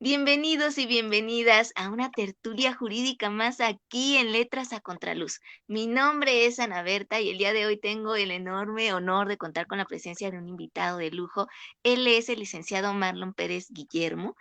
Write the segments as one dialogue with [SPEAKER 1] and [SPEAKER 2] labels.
[SPEAKER 1] Bienvenidos y bienvenidas a una tertulia jurídica más aquí en Letras a Contraluz. Mi nombre es Ana Berta y el día de hoy tengo el enorme honor de contar con la presencia de un invitado de lujo. Él es el licenciado Marlon Pérez Guillermo.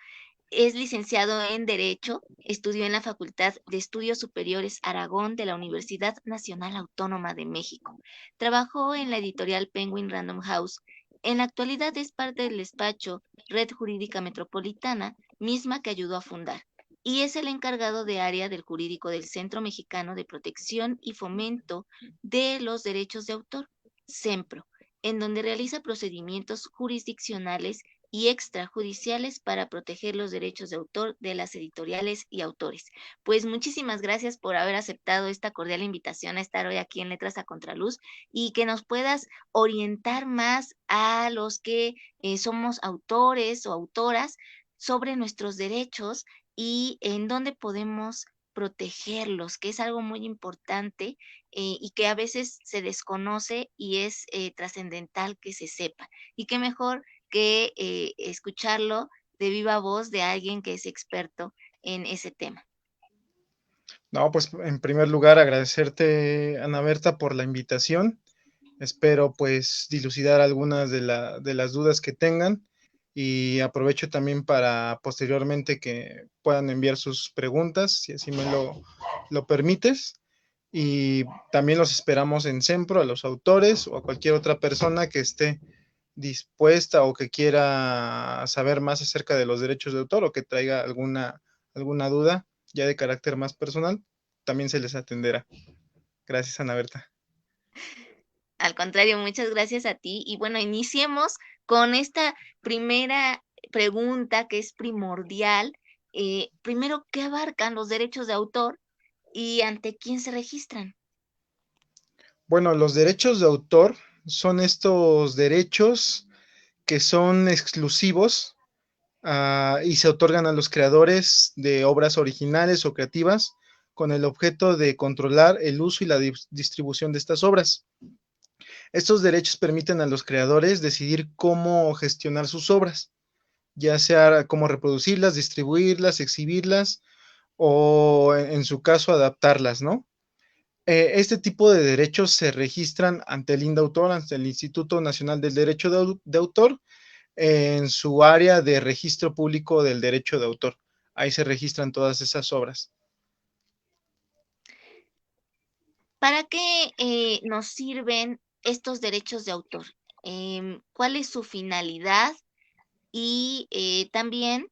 [SPEAKER 1] Es licenciado en Derecho, estudió en la Facultad de Estudios Superiores Aragón de la Universidad Nacional Autónoma de México. Trabajó en la editorial Penguin Random House. En la actualidad es parte del despacho Red Jurídica Metropolitana, misma que ayudó a fundar, y es el encargado de área del jurídico del Centro Mexicano de Protección y Fomento de los Derechos de Autor, CEMPRO, en donde realiza procedimientos jurisdiccionales y extrajudiciales para proteger los derechos de autor de las editoriales y autores. Pues muchísimas gracias por haber aceptado esta cordial invitación a estar hoy aquí en Letras a Contraluz y que nos puedas orientar más a los que somos autores o autoras sobre nuestros derechos y en dónde podemos protegerlos, que es algo muy importante y que a veces se desconoce y es trascendental que se sepa. Y qué mejor que escucharlo de viva voz de alguien que es experto en ese tema.
[SPEAKER 2] No, pues en primer lugar agradecerte, Ana Berta, por la invitación. Espero pues dilucidar algunas de las dudas que tengan y aprovecho también para posteriormente que puedan enviar sus preguntas, si así lo permites. Y también los esperamos en Sempro, a los autores o a cualquier otra persona que esté dispuesta o que quiera saber más acerca de los derechos de autor o que traiga alguna duda ya de carácter más personal, también se les atenderá. Gracias, Ana Berta.
[SPEAKER 1] Al contrario, muchas gracias a ti. Y bueno, iniciemos con esta primera pregunta que es primordial. Primero, ¿qué abarcan los derechos de autor y ante quién se registran?
[SPEAKER 2] Bueno, los derechos de autor son estos derechos que son exclusivos y se otorgan a los creadores de obras originales o creativas con el objeto de controlar el uso y la distribución de estas obras. Estos derechos permiten a los creadores decidir cómo gestionar sus obras, ya sea cómo reproducirlas, distribuirlas, exhibirlas o en su caso adaptarlas, ¿no? Este tipo de derechos se registran ante el INDAUTOR, ante el Instituto Nacional del Derecho de Autor, en su área de registro público del derecho de autor. Ahí se registran todas esas obras.
[SPEAKER 1] ¿Para qué nos sirven estos derechos de autor? ¿Cuál es su finalidad? Y también,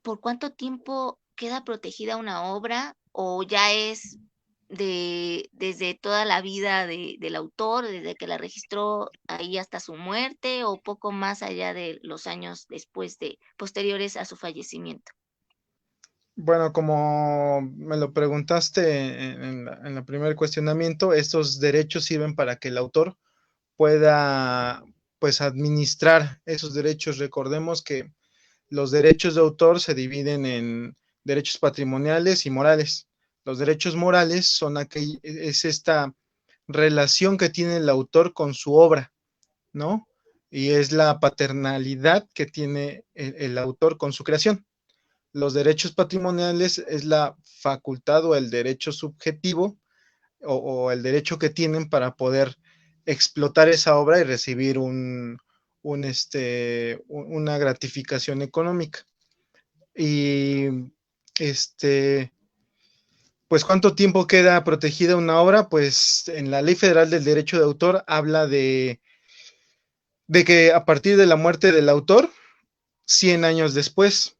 [SPEAKER 1] ¿por cuánto tiempo queda protegida una obra o ya es desde toda la vida del autor, desde que la registró ahí hasta su muerte o poco más allá de los años después posteriores a su fallecimiento?
[SPEAKER 2] Bueno, como me lo preguntaste en la primer cuestionamiento, estos derechos sirven para que el autor pueda pues administrar esos derechos. Recordemos que los derechos de autor se dividen en derechos patrimoniales y morales. Los derechos morales es esta relación que tiene el autor con su obra, ¿no? Y es la paternalidad que tiene el autor con su creación. Los derechos patrimoniales es la facultad o el derecho subjetivo o el derecho que tienen para poder explotar esa obra y recibir una gratificación económica. Y este, pues ¿cuánto tiempo queda protegida una obra? Pues en la Ley Federal del Derecho de Autor habla de que a partir de la muerte del autor, 100 años después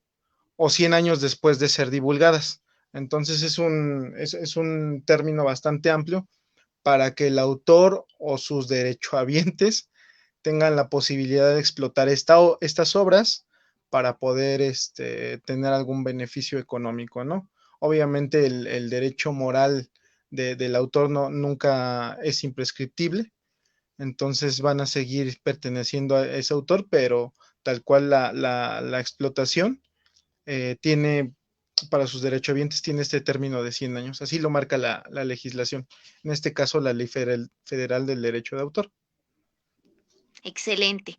[SPEAKER 2] o 100 años después de ser divulgadas. Entonces es un término bastante amplio para que el autor o sus derechohabientes tengan la posibilidad de explotar estas obras para poder tener algún beneficio económico, ¿no? Obviamente el derecho moral del autor nunca es imprescriptible, entonces van a seguir perteneciendo a ese autor, pero tal cual la explotación tiene, para sus derechohabientes, tiene este término de 100 años. Así lo marca la legislación, en este caso la Ley Federal del Derecho de Autor.
[SPEAKER 1] Excelente.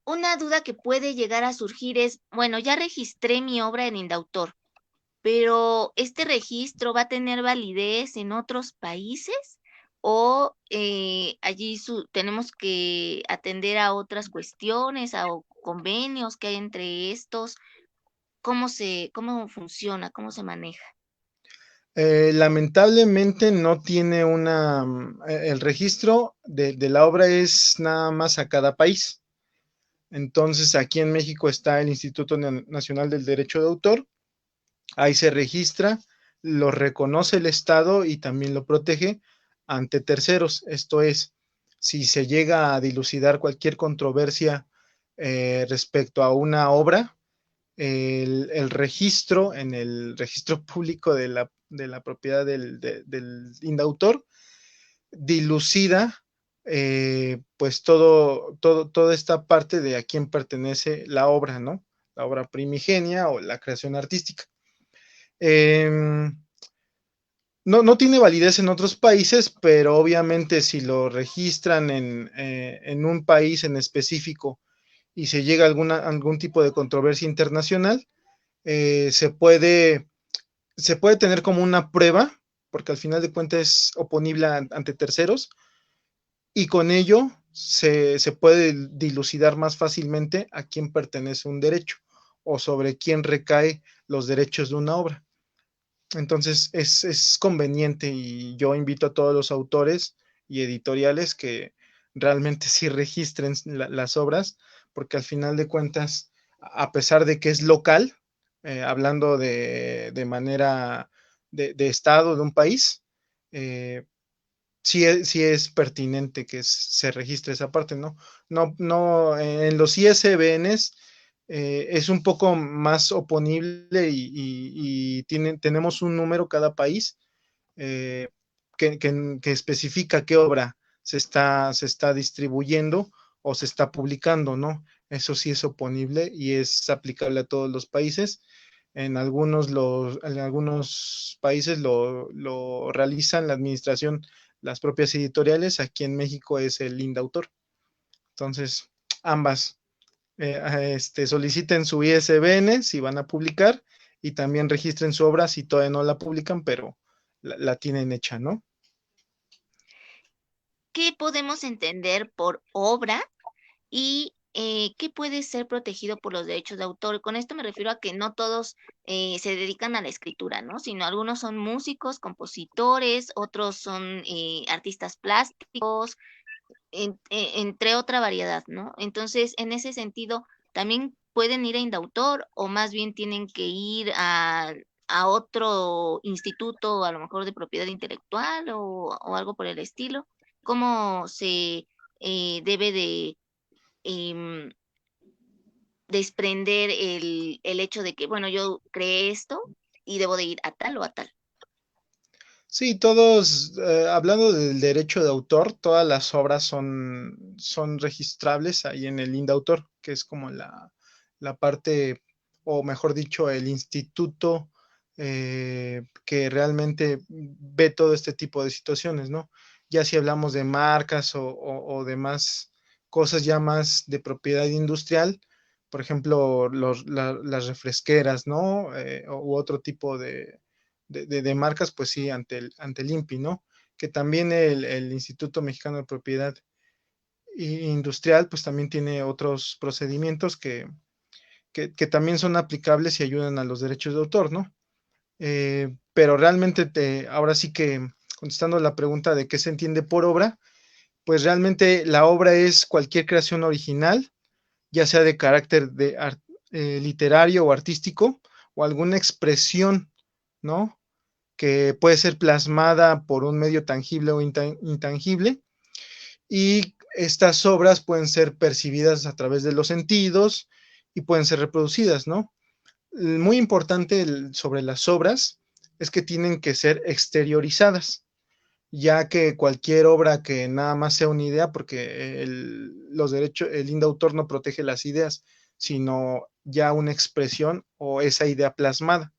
[SPEAKER 1] Una duda que puede llegar a surgir es, bueno, ya registré mi obra en Indautor, pero ¿este registro va a tener validez en otros países? ¿O allí tenemos que atender a otras cuestiones, a convenios que hay entre estos? ¿Cómo funciona? ¿Cómo se maneja?
[SPEAKER 2] Lamentablemente no tiene el registro de la obra es nada más a cada país. Entonces, aquí en México está el Instituto Nacional del Derecho de Autor, ahí se registra, lo reconoce el Estado y también lo protege ante terceros. Esto es, si se llega a dilucidar cualquier controversia respecto a una obra, el registro en el registro público de la propiedad del indautor dilucida pues toda esta parte de a quién pertenece la obra, ¿no? La obra primigenia o la creación artística. No tiene validez en otros países, pero obviamente si lo registran en un país en específico y se llega a algún tipo de controversia internacional, se puede tener como una prueba, porque al final de cuentas es oponible ante terceros, y con ello se puede dilucidar más fácilmente a quién pertenece un derecho o sobre quién recae los derechos de una obra. Entonces es conveniente y yo invito a todos los autores y editoriales que realmente sí registren las obras, porque al final de cuentas, a pesar de que es local, hablando de manera de estado de un país, sí es pertinente que se registre esa parte, ¿no? No, no, en los ISBNs es un poco más oponible y tenemos un número cada país eh, que especifica qué obra se está distribuyendo o se está publicando, ¿no? Eso sí es oponible y es aplicable a todos los países. En algunos países lo realizan la administración, las propias editoriales. Aquí en México es el INDAUTOR. Entonces, ambas soliciten su ISBN si van a publicar y también registren su obra si todavía no la publican, pero la tienen hecha, ¿no?
[SPEAKER 1] ¿Qué podemos entender por obra y qué puede ser protegido por los derechos de autor? Con esto me refiero a que no todos se dedican a la escritura, ¿no? Sino algunos son músicos, compositores, otros son artistas plásticos, entre otra variedad, ¿no? Entonces, en ese sentido, también pueden ir a Indautor o más bien tienen que ir a otro instituto, a lo mejor de propiedad intelectual o algo por el estilo. ¿Cómo se debe de em, desprender el hecho de que, bueno, yo creé esto y debo de ir a tal o a tal?
[SPEAKER 2] Sí, todos, hablando del derecho de autor, todas las obras son registrables ahí en el INDAUTOR, que es como la parte, o mejor dicho, el instituto que realmente ve todo este tipo de situaciones, ¿no? Ya si hablamos de marcas o demás cosas ya más de propiedad industrial, por ejemplo, las refresqueras, ¿no? U otro tipo de marcas, pues sí, ante el INPI, ¿no? Que también el Instituto Mexicano de Propiedad Industrial, pues también tiene otros procedimientos que también son aplicables y ayudan a los derechos de autor, ¿no? Pero realmente ahora sí que contestando la pregunta de qué se entiende por obra, pues realmente la obra es cualquier creación original, ya sea de carácter literario o artístico, o alguna expresión, ¿no? Que puede ser plasmada por un medio tangible o intangible, y estas obras pueden ser percibidas a través de los sentidos y pueden ser reproducidas, ¿no? Muy importante sobre las obras es que tienen que ser exteriorizadas, ya que cualquier obra que nada más sea una idea, porque los derechos, el indautor no protege las ideas, sino ya una expresión o esa idea plasmada.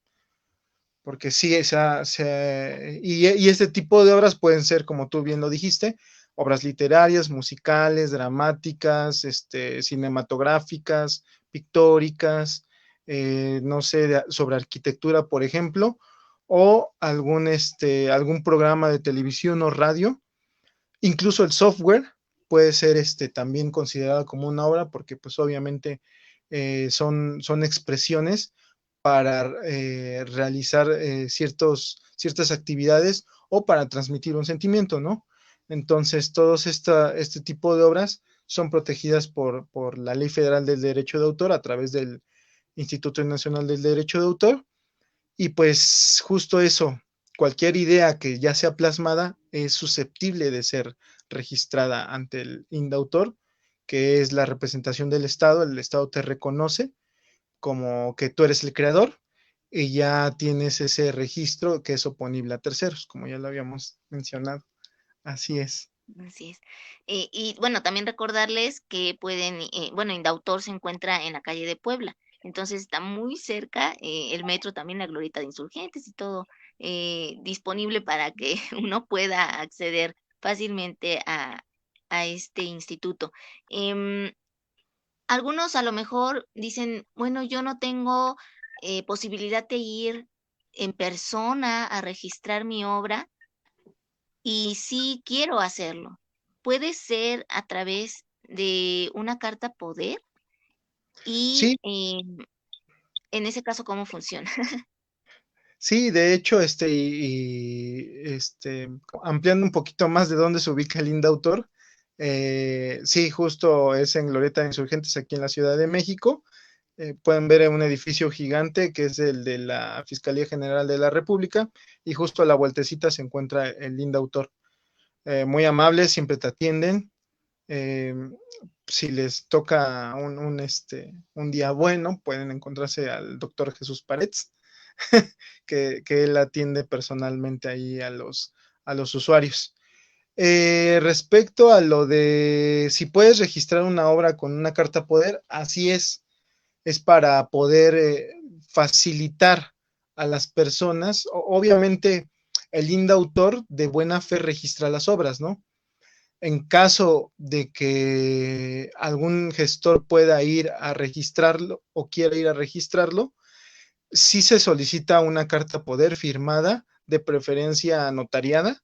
[SPEAKER 2] Porque sí, y este tipo de obras pueden ser, como tú bien lo dijiste, obras literarias, musicales, dramáticas, cinematográficas, pictóricas, no sé, sobre arquitectura, por ejemplo, o algún programa de televisión o radio. Incluso el software puede ser también considerado como una obra porque pues obviamente son expresiones para realizar ciertas actividades o para transmitir un sentimiento, ¿no? Entonces, este tipo de obras son protegidas por la Ley Federal del Derecho de Autor a través del Instituto Nacional del Derecho de Autor. Y pues justo eso, cualquier idea que ya sea plasmada es susceptible de ser registrada ante el INDAUTOR, que es la representación del Estado. El Estado te reconoce como que tú eres el creador y ya tienes ese registro que es oponible a terceros, como ya lo habíamos mencionado. Así es.
[SPEAKER 1] Así es. Y bueno, también recordarles que pueden, bueno, Indautor se encuentra en la calle de Puebla, entonces está muy cerca, el metro también, la Glorieta de Insurgentes y todo disponible para que uno pueda acceder fácilmente a este instituto. Em, Algunos a lo mejor dicen, bueno, yo no tengo posibilidad de ir en persona a registrar mi obra y sí quiero hacerlo. Puede ser a través de una carta poder y
[SPEAKER 2] Sí,
[SPEAKER 1] en ese caso, ¿cómo funciona?
[SPEAKER 2] sí, de hecho, ampliando un poquito más de dónde se ubica el INDAUTOR, sí, justo es en Glorieta de Insurgentes aquí en la Ciudad de México. Pueden ver un edificio gigante que es el de la Fiscalía General de la República y justo a la vueltecita se encuentra el INDAUTOR. Muy amables, siempre te atienden. eh, si les toca un día bueno, pueden encontrarse al doctor Jesús Paredes, que él atiende personalmente ahí a los usuarios. Respecto a lo de si puedes registrar una obra con una carta poder, así es para poder facilitar a las personas. Obviamente, el INDAUTOR de buena fe registra las obras, ¿no? En caso de que algún gestor pueda ir a registrarlo o quiera ir a registrarlo, sí se solicita una carta poder firmada, de preferencia notariada,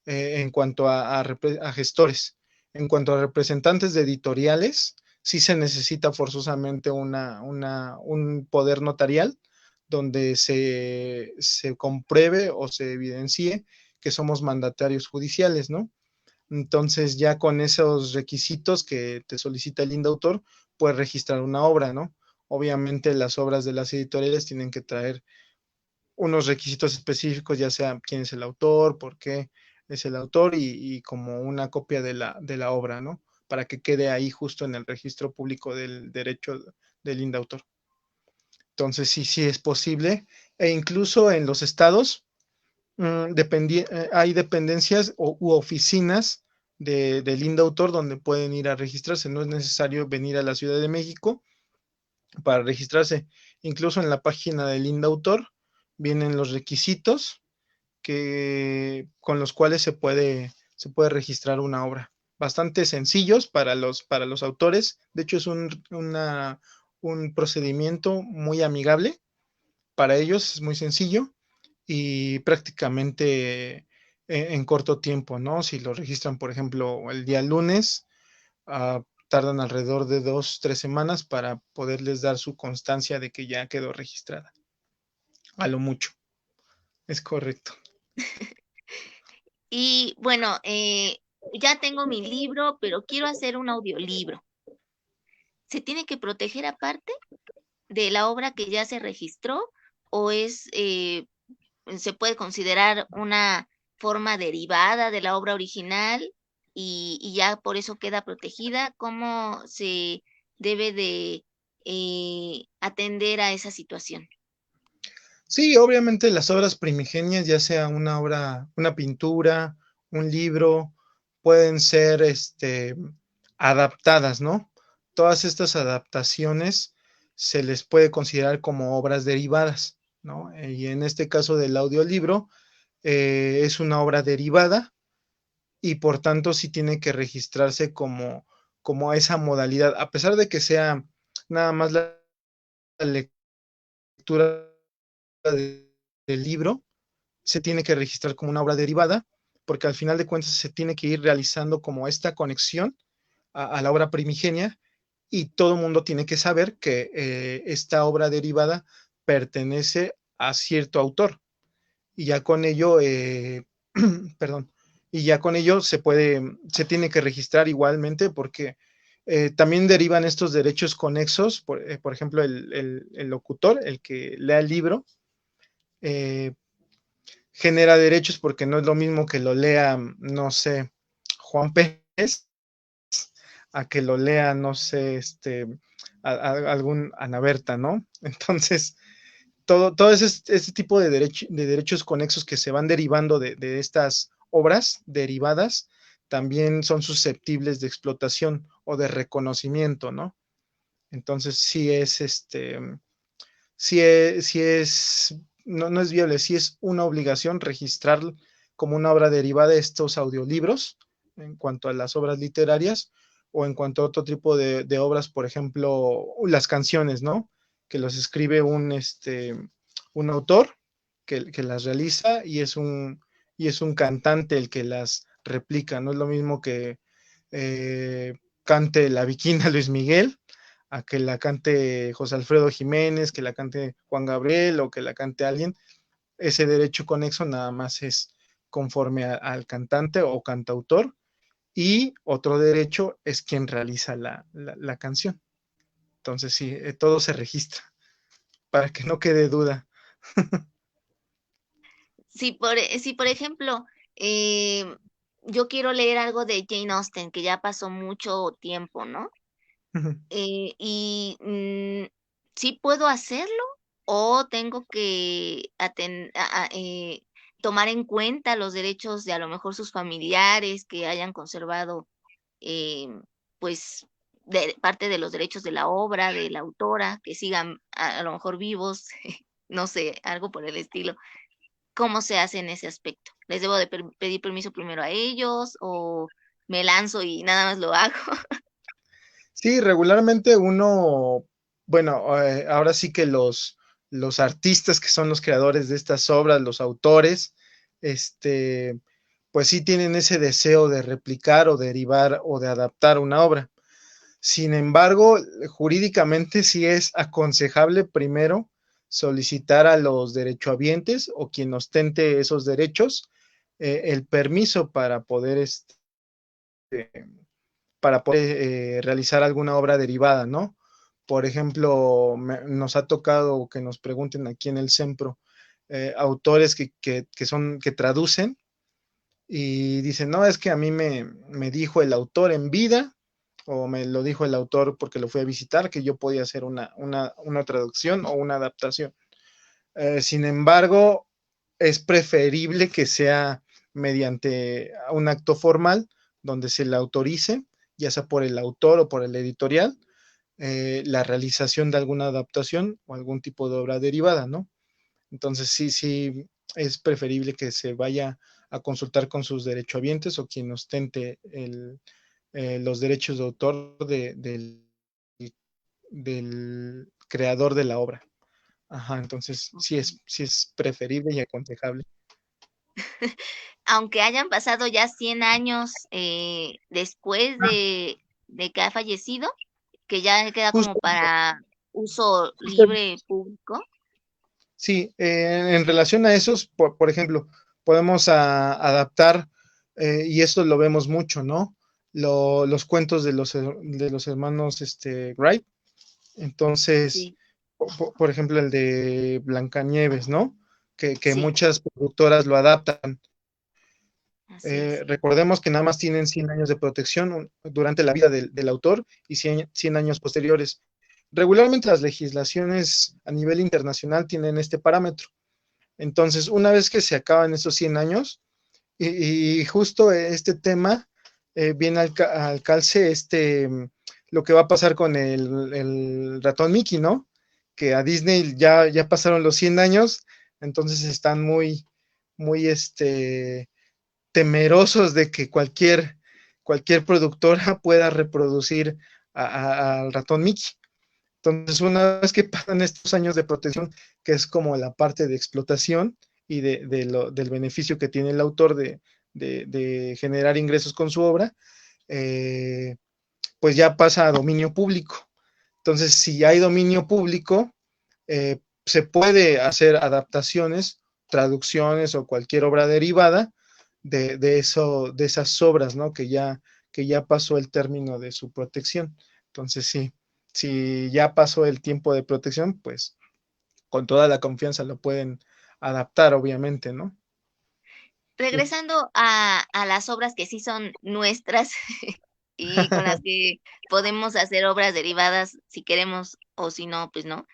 [SPEAKER 2] en cuanto a gestores. En cuanto a representantes de editoriales, sí se necesita forzosamente un poder notarial donde se compruebe o se evidencie que somos mandatarios judiciales, ¿no? Entonces, ya con esos requisitos que te solicita el INDAUTOR, puedes registrar una obra, ¿no? Obviamente las obras de las editoriales tienen que traer unos requisitos específicos, ya sea quién es el autor, por qué es el autor y como una copia de la obra, ¿no? Para que quede ahí justo en el registro público del derecho del INDAUTOR. Entonces, sí, sí es posible. E incluso en los estados, hay dependencias u oficinas del INDAUTOR donde pueden ir a registrarse. No es necesario venir a la Ciudad de México para registrarse. Incluso en la página del INDAUTOR vienen los requisitos con los cuales se puede registrar una obra. Bastante sencillos para los autores. De hecho, es un procedimiento muy amigable para ellos, es muy sencillo y prácticamente en corto tiempo, ¿no? Si lo registran, por ejemplo, el día lunes, tardan alrededor de 2, 3 semanas para poderles dar su constancia de que ya quedó registrada. A lo mucho, es correcto.
[SPEAKER 1] Y bueno, ya tengo mi libro, pero quiero hacer un audiolibro. ¿Se tiene que proteger aparte de la obra que ya se registró o se puede considerar una forma derivada de la obra original y ya por eso queda protegida? ¿Cómo se debe de atender a esa situación?
[SPEAKER 2] Sí, obviamente las obras primigenias, ya sea una obra, una pintura, un libro, pueden ser adaptadas, ¿no? Todas estas adaptaciones se les puede considerar como obras derivadas, ¿no? Y en este caso del audiolibro, es una obra derivada y por tanto sí tiene que registrarse como esa modalidad, a pesar de que sea nada más la lectura del libro, se tiene que registrar como una obra derivada, porque al final de cuentas se tiene que ir realizando como esta conexión a la obra primigenia, y todo el mundo tiene que saber que esta obra derivada pertenece a cierto autor, y ya con ello, perdón, y ya con ello se tiene que registrar igualmente, porque también derivan estos derechos conexos, por ejemplo, el locutor, el que lea el libro, eh, genera derechos porque no es lo mismo que lo lea, no sé, Juan Pérez, a que lo lea, no sé, algún Ana Berta, ¿no? Entonces, todo ese tipo de derechos conexos que se van derivando de estas obras derivadas también son susceptibles de explotación o de reconocimiento, ¿no? Entonces, sí es, no es viable, sí es una obligación registrar como una obra derivada estos audiolibros en cuanto a las obras literarias, o en cuanto a otro tipo de obras, por ejemplo, las canciones, ¿no? Que los escribe un autor que las realiza, y es un cantante el que las replica. No es lo mismo que cante La Viquina Luis Miguel, a que la cante José Alfredo Jiménez, que la cante Juan Gabriel, o que la cante alguien. Ese derecho conexo nada más es conforme al cantante o cantautor, y otro derecho es quien realiza la canción. Entonces sí, todo se registra para que no quede duda.
[SPEAKER 1] Si por ejemplo, eh, yo quiero leer algo de Jane Austen, que ya pasó mucho tiempo, ¿no? ¿Sí puedo hacerlo o tengo que tomar en cuenta los derechos de a lo mejor sus familiares que hayan conservado eh, pues parte de los derechos de la obra, de la autora, que sigan a lo mejor vivos, no sé, algo por el estilo? ¿Cómo se hace en ese aspecto? ¿Les debo de pedir permiso primero a ellos o me lanzo y nada más lo hago?
[SPEAKER 2] Sí, regularmente uno, bueno, ahora sí que los artistas que son los creadores de estas obras, los autores, este, pues sí tienen ese deseo de replicar o derivar o de adaptar una obra. Sin embargo, jurídicamente sí es aconsejable primero solicitar a los derechohabientes o quien ostente esos derechos el permiso para poder realizar alguna obra derivada, ¿no? Por ejemplo, nos ha tocado que nos pregunten aquí en el Sempro autores que traducen y dicen, no, es que a mí me dijo el autor en vida, o me lo dijo el autor porque lo fui a visitar, que yo podía hacer una traducción o una adaptación. Sin embargo, es preferible que sea mediante un acto formal donde se le autorice, ya sea por el autor o por el editorial, la realización de alguna adaptación o algún tipo de obra derivada, ¿no? Entonces sí, es preferible que se vaya a consultar con sus derechohabientes o quien ostente los derechos de autor del creador de la obra. Ajá, entonces
[SPEAKER 1] Ok.
[SPEAKER 2] sí es preferible y aconsejable.
[SPEAKER 1] Aunque hayan pasado ya 100 años después
[SPEAKER 2] Ah,
[SPEAKER 1] de que ha fallecido, que ya queda como
[SPEAKER 2] justo,
[SPEAKER 1] para uso
[SPEAKER 2] justo,
[SPEAKER 1] libre público.
[SPEAKER 2] sí, en relación a esos, por ejemplo, podemos adaptar, y esto lo vemos mucho, ¿no? Los cuentos de los hermanos Wright. Entonces,
[SPEAKER 1] Sí,
[SPEAKER 2] por ejemplo, el de Blancanieves, ¿no? Que
[SPEAKER 1] sí,
[SPEAKER 2] muchas productoras lo adaptan.
[SPEAKER 1] así es.
[SPEAKER 2] Recordemos que nada más tienen 100 años de protección durante la vida del autor, y 100 años posteriores. Regularmente las legislaciones a nivel internacional tienen este parámetro. Entonces, una vez que se acaban esos 100 años, y justo este tema viene al calce, lo que va a pasar con el ratón Mickey, ¿no? Que a Disney ya pasaron los 100 años, entonces están muy, muy, temerosos de que cualquier productora pueda reproducir al ratón Mickey. Entonces, una vez que pasan estos años de protección, que es como la parte de explotación y del beneficio que tiene el autor de generar ingresos con su obra, pues ya pasa a dominio público. Entonces, si hay dominio público, se puede hacer adaptaciones, traducciones o cualquier obra derivada de esas obras, ¿no? Que ya pasó el término de su protección. Entonces, sí, si ya pasó el tiempo de protección, pues con toda la confianza lo pueden adaptar, obviamente, ¿no? Sí.
[SPEAKER 1] Regresando a las obras que sí son nuestras y con las que podemos hacer obras derivadas si queremos o si no, pues no.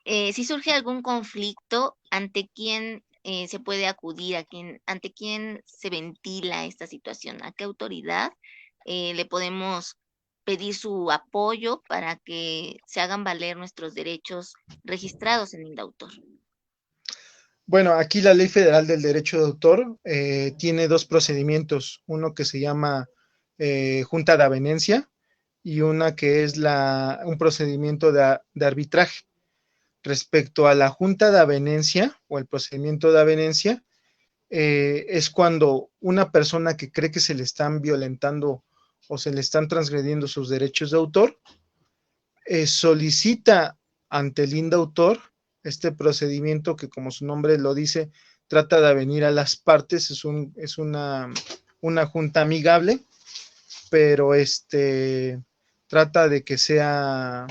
[SPEAKER 1] Si surge algún conflicto, ¿ante quién se puede acudir? ¿Ante quién se ventila esta situación? ¿A qué autoridad le podemos pedir su apoyo para que se hagan valer nuestros derechos registrados en Indautor?
[SPEAKER 2] Bueno, aquí la Ley Federal del Derecho de Autor tiene dos procedimientos, uno que se llama Junta de Avenencia y una que es un procedimiento de arbitraje. Respecto a la Junta de Avenencia o el procedimiento de avenencia, es cuando una persona que cree que se le están violentando o se le están transgrediendo sus derechos de autor, solicita ante el indautor este procedimiento que, como su nombre lo dice, trata de avenir a las partes, es una junta amigable, pero trata de que sea,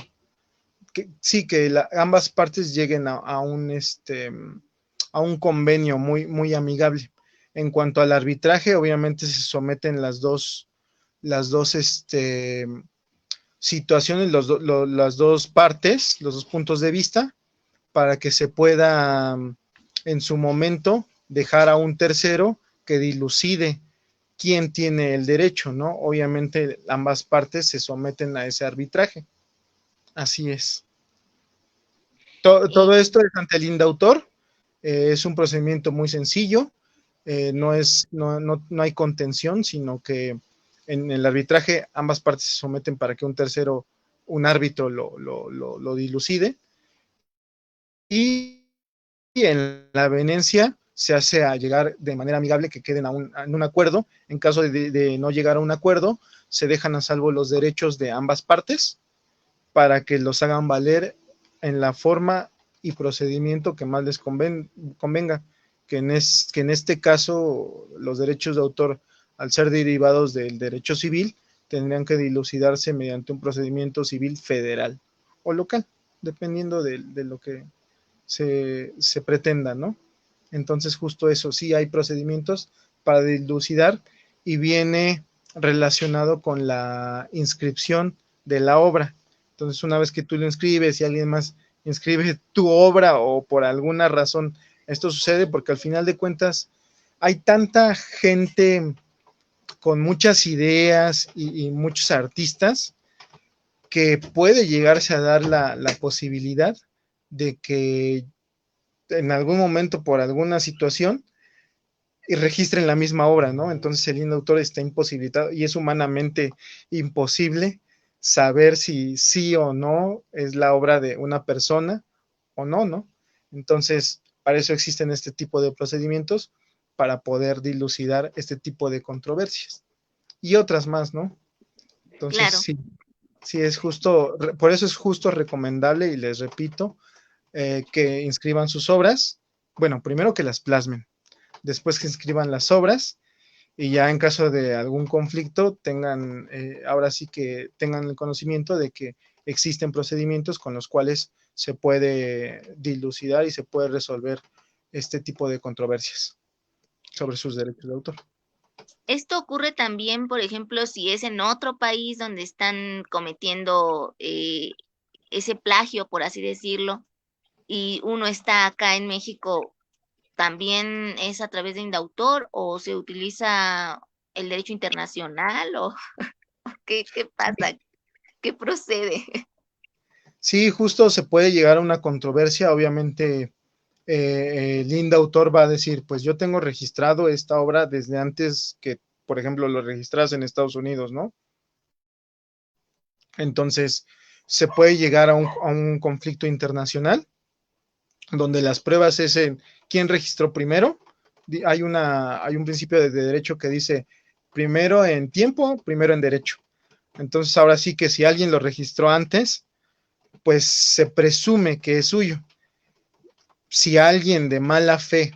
[SPEAKER 2] sí, que ambas partes lleguen a un convenio muy amigable. En cuanto al arbitraje, obviamente se someten las dos situaciones, las dos partes, los dos puntos de vista, para que se pueda en su momento dejar a un tercero que dilucide quién tiene el derecho, ¿no? Obviamente ambas partes se someten a ese arbitraje. Así es. Todo esto es ante el indautor, es un procedimiento muy sencillo, no hay contención, sino que en el arbitraje ambas partes se someten para que un tercero, un árbitro, lo dilucide. Y en la avenencia se hace a llegar de manera amigable que queden en un acuerdo. En caso de no llegar a un acuerdo, se dejan a salvo los derechos de ambas partes para que los hagan valer en la forma y procedimiento que más les convenga, que en este caso los derechos de autor, al ser derivados del derecho civil, tendrían que dilucidarse mediante un procedimiento civil federal o local, dependiendo de lo que se pretenda, ¿no? Entonces, justo eso, sí hay procedimientos para dilucidar y viene relacionado con la inscripción de la obra. Entonces, una vez que tú lo inscribes y alguien más inscribe tu obra o por alguna razón esto sucede, porque al final de cuentas hay tanta gente con muchas ideas y muchos artistas que puede llegarse a dar la posibilidad de que en algún momento por alguna situación y registren la misma obra, ¿no? Entonces el indautor está imposibilitado y es humanamente imposible saber si sí o no es la obra de una persona o no, ¿no? Entonces, para eso existen este tipo de procedimientos, para poder dilucidar este tipo de controversias y otras más, ¿no? Entonces,
[SPEAKER 1] Claro.
[SPEAKER 2] sí, sí es justo, por eso es justo recomendable y les repito, que inscriban sus obras, bueno, primero que las plasmen, después que inscriban las obras y ya en caso de algún conflicto tengan, ahora sí que tengan el conocimiento de que existen procedimientos con los cuales se puede dilucidar y se puede resolver este tipo de controversias sobre sus derechos de autor.
[SPEAKER 1] Esto ocurre también, por ejemplo, si es en otro país donde están cometiendo ese plagio, por así decirlo, y uno está acá en México, ¿también es a través de Indautor o se utiliza el derecho internacional o qué pasa? ¿Qué procede?
[SPEAKER 2] Sí, justo se puede llegar a una controversia, obviamente el INDA autor va a decir, pues yo tengo registrado esta obra desde antes que, por ejemplo, lo registras en Estados Unidos, ¿no? Entonces, se puede llegar a un conflicto internacional donde las pruebas es en quién registró primero. Hay un principio de derecho que dice primero en tiempo, primero en derecho. Entonces, ahora sí que si alguien lo registró antes, pues se presume que es suyo. Si alguien de mala fe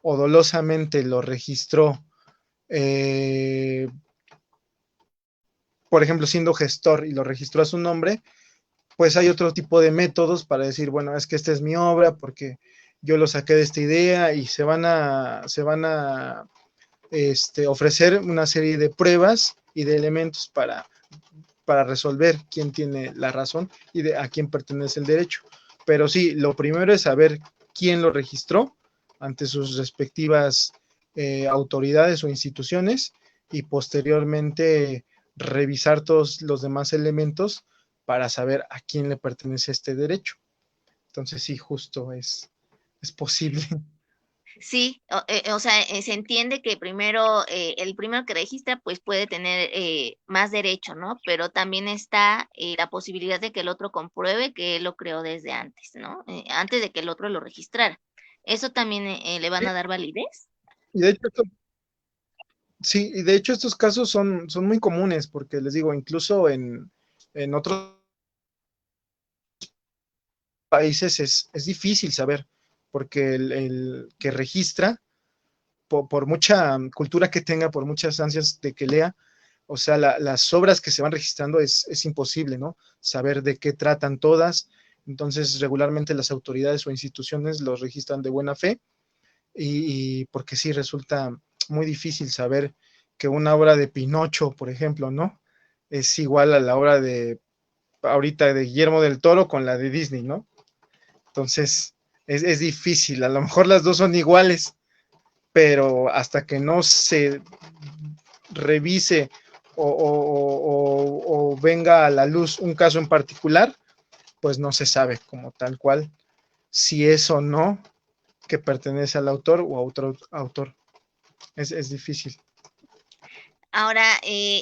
[SPEAKER 2] o dolosamente lo registró, eh, por ejemplo, siendo gestor y lo registró a su nombre, pues hay otro tipo de métodos para decir, bueno, es que esta es mi obra porque yo lo saqué de esta idea y se van a ofrecer una serie de pruebas y de elementos para resolver quién tiene la razón y a quién pertenece el derecho. Pero sí, lo primero es saber quién lo registró ante sus respectivas autoridades o instituciones y posteriormente revisar todos los demás elementos para saber a quién le pertenece este derecho. Entonces sí, justo es posible.
[SPEAKER 1] Sí, o sea, se entiende que primero, el primero que registra, pues puede tener más derecho, ¿no? Pero también está la posibilidad de que el otro compruebe que él lo creó desde antes, ¿no? Antes de que el otro lo registrara. ¿Eso también le van
[SPEAKER 2] Sí,
[SPEAKER 1] a dar validez?
[SPEAKER 2] y de hecho, sí, y de hecho estos casos son muy comunes porque les digo, incluso en otros países es difícil saber, porque el que registra, por mucha cultura que tenga, por muchas ansias de que lea, o sea, las obras que se van registrando es imposible, ¿no? Saber de qué tratan todas. Entonces, regularmente las autoridades o instituciones los registran de buena fe y porque sí resulta muy difícil saber que una obra de Pinocho, por ejemplo, ¿no? Es igual a la obra de ahorita de Guillermo del Toro con la de Disney, ¿no? Entonces, es difícil. A lo mejor las dos son iguales, pero hasta que no se revise o venga a la luz un caso en particular, pues no se sabe como tal cual si es o no que pertenece al autor o a otro autor. Es difícil.
[SPEAKER 1] Ahora,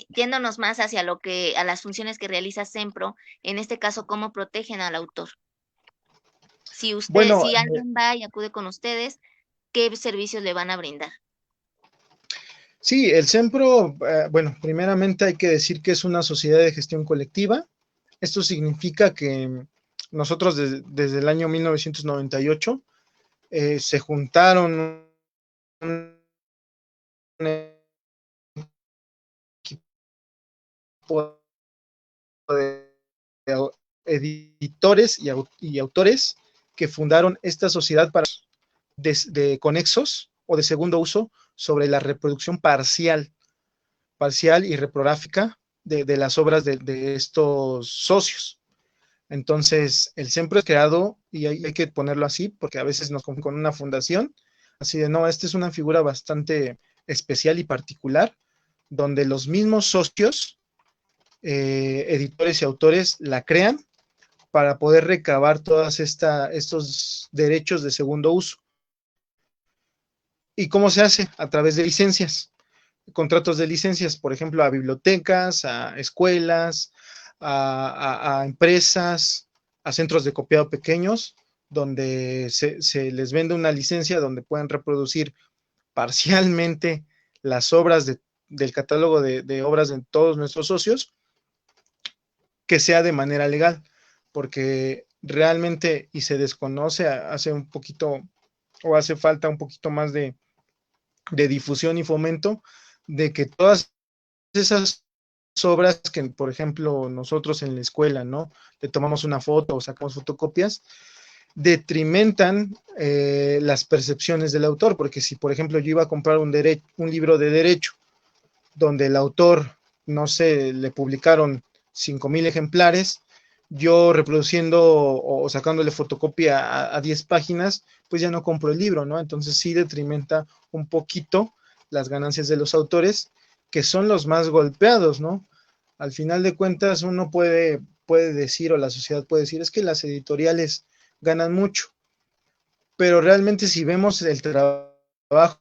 [SPEAKER 1] yéndonos más hacia a las funciones que realiza Sempro, en este caso, ¿cómo protegen al autor?
[SPEAKER 2] Bueno,
[SPEAKER 1] Si alguien va y acude con ustedes, ¿qué servicios le van a brindar?
[SPEAKER 2] sí, el SEMPRO, bueno, primeramente hay que decir que es una sociedad de gestión colectiva. Esto significa que nosotros desde el año 1998 se juntaron un equipo de editores y autores que fundaron esta sociedad para de conexos o de segundo uso sobre la reproducción parcial y reprográfica de las obras de estos socios. Entonces, el SEMPRO es creado, y hay que ponerlo así, porque a veces nos confunden con una fundación, así de no, esta es una figura bastante especial y particular, donde los mismos socios, editores y autores la crean para poder recabar todos estos derechos de segundo uso. ¿Y cómo se hace? A través de licencias, contratos de licencias, por ejemplo, a bibliotecas, a escuelas, a empresas, a centros de copiado pequeños, donde se les vende una licencia donde pueden reproducir parcialmente las obras del catálogo de obras de todos nuestros socios, que sea de manera legal, porque realmente, y se desconoce, hace un poquito o hace falta un poquito más de difusión y fomento de que todas esas obras que, por ejemplo, nosotros en la escuela, ¿no? Le tomamos una foto o sacamos fotocopias, detrimentan las percepciones del autor, porque si, por ejemplo, yo iba a comprar un libro de derecho donde el autor, no sé, le publicaron 5,000 ejemplares, yo reproduciendo o sacándole fotocopia a 10 páginas, pues ya no compro el libro, ¿no? Entonces sí detrimenta un poquito las ganancias de los autores, que son los más golpeados, ¿no? Al final de cuentas, uno puede decir, o la sociedad puede decir, es que las editoriales ganan mucho, pero realmente si vemos el trabajo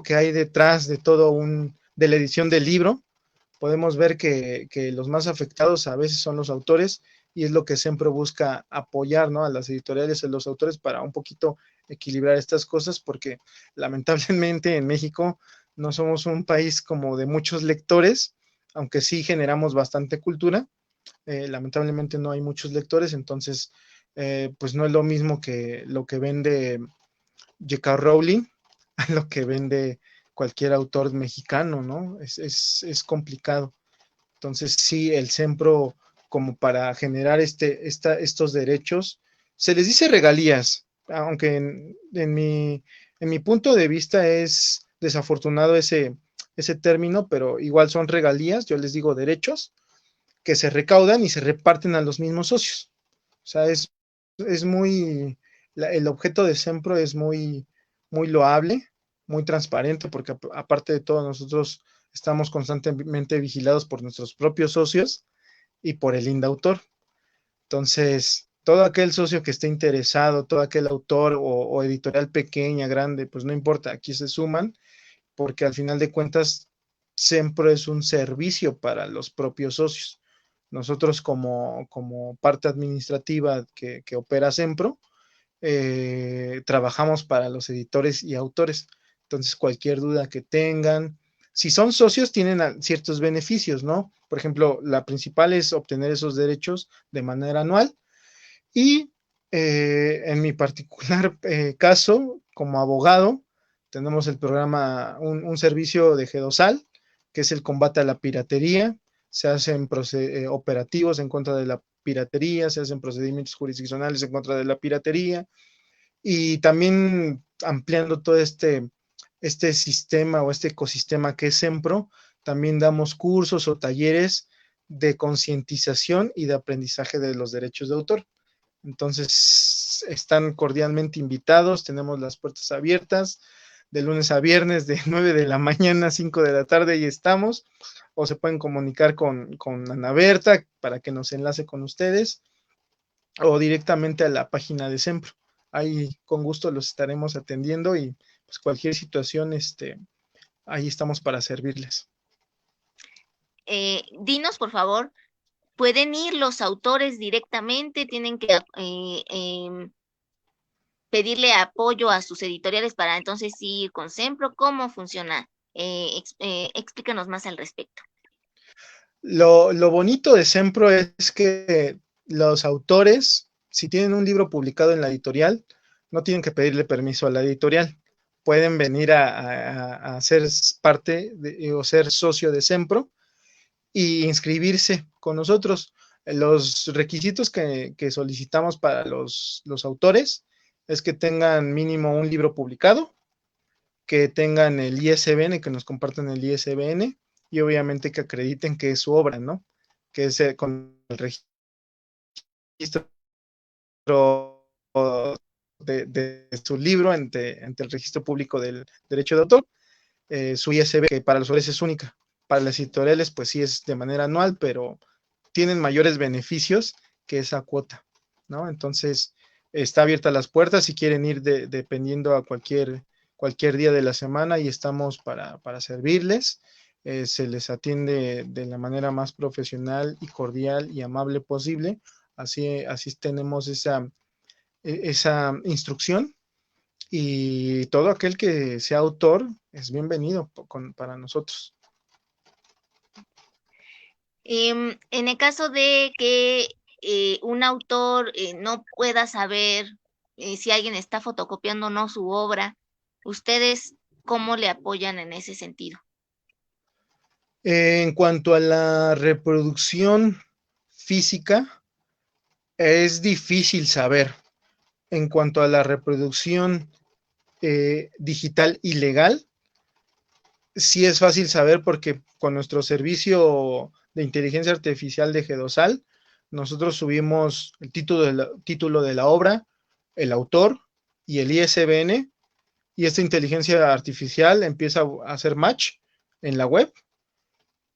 [SPEAKER 2] que hay detrás de de la edición del libro, podemos ver que los más afectados a veces son los autores y es lo que siempre busca apoyar, ¿no? A las editoriales, a los autores para un poquito equilibrar estas cosas, porque lamentablemente en México no somos un país como de muchos lectores, aunque sí generamos bastante cultura. Lamentablemente no hay muchos lectores, entonces pues no es lo mismo que lo que vende J.K. Rowling a lo que vende cualquier autor mexicano, ¿no? Es complicado. Entonces, sí, el SEMPRO, como para generar estos derechos, se les dice regalías, aunque en mi punto de vista es desafortunado ese término, pero igual son regalías, yo les digo derechos, que se recaudan y se reparten a los mismos socios. O sea, es muy, el objeto de SEMPRO es muy loable, muy transparente, porque aparte de todo, nosotros estamos constantemente vigilados por nuestros propios socios y por el INDAUTOR. Entonces, todo aquel socio que esté interesado, todo aquel autor o editorial pequeña, grande, pues no importa, aquí se suman, porque al final de cuentas, SEMPRO es un servicio para los propios socios. Nosotros como parte administrativa que opera SEMPRO, trabajamos para los editores y autores. Entonces, cualquier duda que tengan, si son socios, tienen ciertos beneficios, ¿no? Por ejemplo, la principal es obtener esos derechos de manera anual y en mi particular caso, como abogado, tenemos el programa, un servicio de GEDOSAL, que es el combate a la piratería. Se hacen operativos en contra de la piratería, se hacen procedimientos jurisdiccionales en contra de la piratería y también ampliando todo este sistema o este ecosistema que es SEMPRO, también damos cursos o talleres de concientización y de aprendizaje de los derechos de autor. Entonces, están cordialmente invitados, tenemos las puertas abiertas de lunes a viernes de 9 de la mañana a 5 de la tarde y estamos, o se pueden comunicar con Ana Berta para que nos enlace con ustedes o directamente a la página de SEMPRO. Ahí con gusto los estaremos atendiendo y pues cualquier situación, ahí estamos para servirles.
[SPEAKER 1] Dinos, por favor, ¿pueden ir los autores directamente? ¿Tienen que pedirle apoyo a sus editoriales para entonces ir con Sempro? ¿Cómo funciona? Explícanos más al respecto.
[SPEAKER 2] Lo bonito de SEMPRO es que los autores, si tienen un libro publicado en la editorial, no tienen que pedirle permiso a la editorial. Pueden venir a ser parte o ser socio de SEMPRO y inscribirse con nosotros. Los requisitos que solicitamos para los autores es que tengan mínimo un libro publicado, que tengan el ISBN, que nos compartan el ISBN y obviamente que acrediten que es su obra, ¿no? Que es con el registro de su libro ante el registro público del derecho de autor, su ISB, que para los autores es única. Para las editoriales, pues sí es de manera anual, pero tienen mayores beneficios que esa cuota, ¿no? Entonces, está abierta las puertas si quieren ir dependiendo a cualquier día de la semana y estamos para servirles. Se les atiende de la manera más profesional y cordial y amable posible. Así tenemos esa instrucción y todo aquel que sea autor es bienvenido para nosotros.
[SPEAKER 1] En el caso de que un autor no pueda saber si alguien está fotocopiando o no su obra, ¿ustedes cómo le apoyan en ese sentido?
[SPEAKER 2] En cuanto a la reproducción física, es difícil saber. En cuanto a la reproducción digital ilegal, sí es fácil saber porque con nuestro servicio de inteligencia artificial de GEDOSAL, nosotros subimos el título de la obra, el autor y el ISBN, y esta inteligencia artificial empieza a hacer match en la web,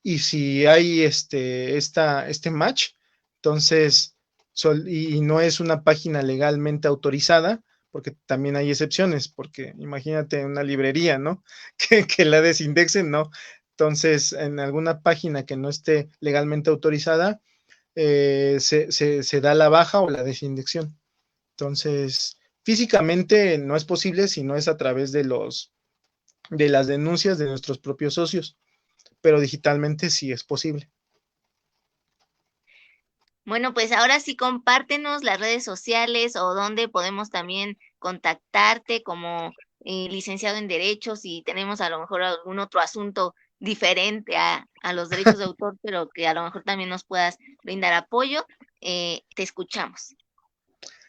[SPEAKER 2] y si hay este match, entonces, y no es una página legalmente autorizada, porque también hay excepciones, porque imagínate una librería, ¿no? Que la desindexen, ¿no? Entonces, en alguna página que no esté legalmente autorizada, se da la baja o la desindexación. Entonces, físicamente no es posible si no es a través de las denuncias de nuestros propios socios, pero digitalmente sí es posible.
[SPEAKER 1] Bueno, pues ahora sí compártenos las redes sociales o dónde podemos también contactarte como licenciado en Derecho, si tenemos a lo mejor algún otro asunto diferente a los derechos de autor, pero que a lo mejor también nos puedas brindar apoyo. Te escuchamos.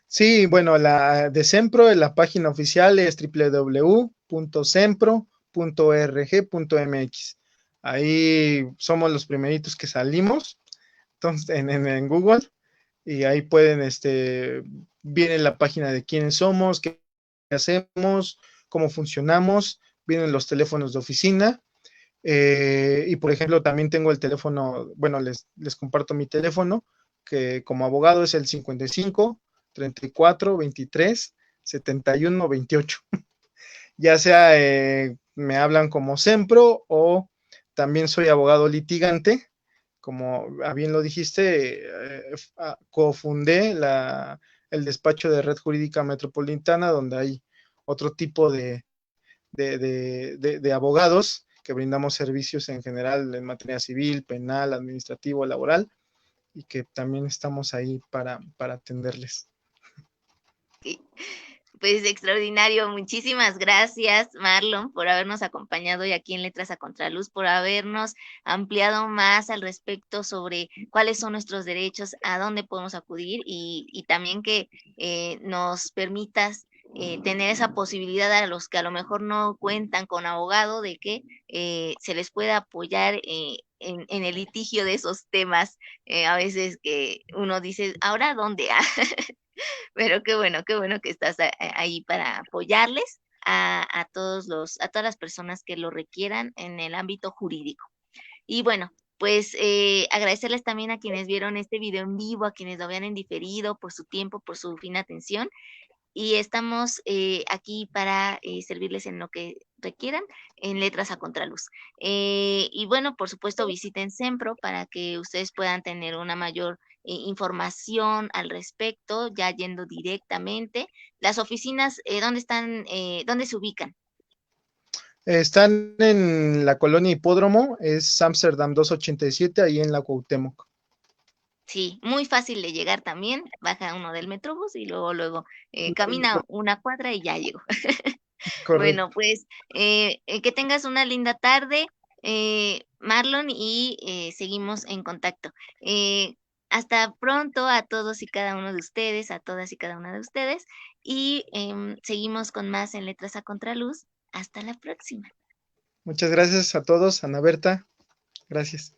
[SPEAKER 2] Sí, bueno, la de Sempro, la página oficial es www.sempro.org.mx. Ahí somos los primeritos que salimos, entonces en Google, y ahí pueden, viene la página de quiénes somos, qué hacemos, cómo funcionamos, vienen los teléfonos de oficina, y por ejemplo también tengo el teléfono, bueno, les comparto mi teléfono, que como abogado es el 55 34 23 71 28. Ya sea me hablan como Sempro o también soy abogado litigante, como bien lo dijiste, cofundé el despacho de Red Jurídica Metropolitana, donde hay otro tipo de abogados que brindamos servicios en general en materia civil, penal, administrativo, laboral, y que también estamos ahí para atenderles.
[SPEAKER 1] Sí. Pues extraordinario. Muchísimas gracias, Marlon, por habernos acompañado hoy aquí en Letras a Contraluz, por habernos ampliado más al respecto sobre cuáles son nuestros derechos, a dónde podemos acudir y también que nos permitas tener esa posibilidad a los que a lo mejor no cuentan con abogado de que se les pueda apoyar en el litigio de esos temas. A veces que uno dice, ¿ahora dónde? Pero qué bueno que estás ahí para apoyarles a todas las personas que lo requieran en el ámbito jurídico. Y bueno, pues agradecerles también a quienes vieron este video en vivo, a quienes lo vean en diferido, por su tiempo, por su fina atención y estamos aquí para servirles en lo que requieran en Letras a Contraluz. Y bueno, por supuesto, visiten Sempro para que ustedes puedan tener una mayor información al respecto, ya yendo directamente. Las oficinas, ¿dónde están? ¿Dónde se ubican?
[SPEAKER 2] Están en la colonia Hipódromo, es Amsterdam 287, ahí en la Cuauhtémoc.
[SPEAKER 1] Sí, muy fácil de llegar también. Baja uno del Metrobús y luego camina una cuadra y ya llegó. Bueno,
[SPEAKER 2] Correcto.
[SPEAKER 1] pues que tengas una linda tarde, Marlon, y seguimos en contacto. Hasta pronto a todos y cada uno de ustedes, a todas y cada una de ustedes, y seguimos con más en Letras a Contraluz. Hasta la próxima.
[SPEAKER 2] Muchas gracias a todos, Ana Berta. Gracias.